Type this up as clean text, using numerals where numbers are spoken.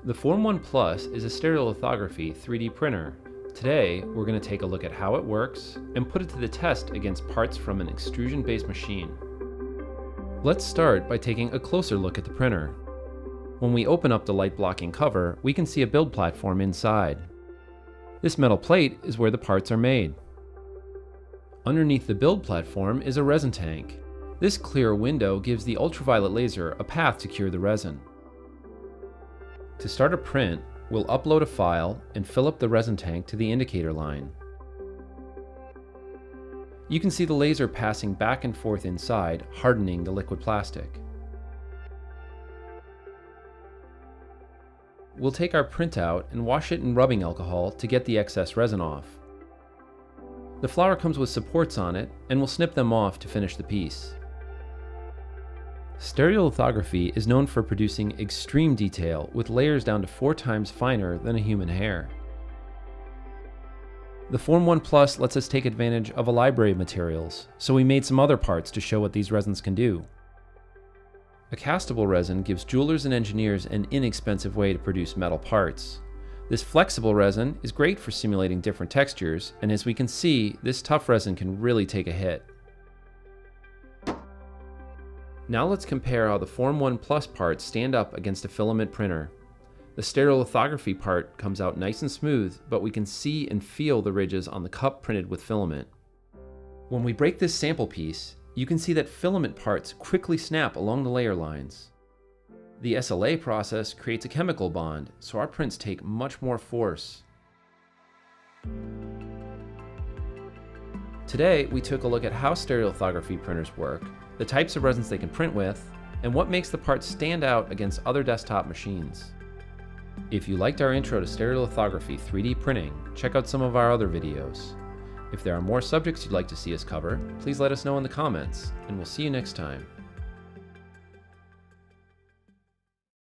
The Form 1 Plus is a stereolithography 3D printer. Today, we're going to take a look at how it works and put it to the test against parts from an extrusion-based machine. Let's start by taking a closer look at the printer. When we open up the light-blocking cover, we can see a build platform inside. This metal plate is where the parts are made. Underneath the build platform is a resin tank. This clear window gives the ultraviolet laser a path to cure the resin. To start a print, we'll upload a file and fill up the resin tank to the indicator line. You can see the laser passing back and forth inside, hardening the liquid plastic. We'll take our printout and wash it in rubbing alcohol to get the excess resin off. The flower comes with supports on it, and we'll snip them off to finish the piece. Stereolithography is known for producing extreme detail with layers down to 4 times finer than a human hair. The Form 1 Plus lets us take advantage of a library of materials, so we made some other parts to show what these resins can do. A castable resin gives jewelers and engineers an inexpensive way to produce metal parts. This flexible resin is great for simulating different textures, and as we can see, this tough resin can really take a hit. Now let's compare how the Form 1 Plus parts stand up against a filament printer. The stereolithography part comes out nice and smooth, but we can see and feel the ridges on the cup printed with filament. When we break this sample piece, you can see that filament parts quickly snap along the layer lines. The SLA process creates a chemical bond, so our prints take much more force. Today, we took a look at how stereolithography printers work, the types of resins they can print with, and what makes the parts stand out against other desktop machines. If you liked our intro to stereolithography 3D printing, check out some of our other videos. If there are more subjects you'd like to see us cover, please let us know in the comments, and we'll see you next time.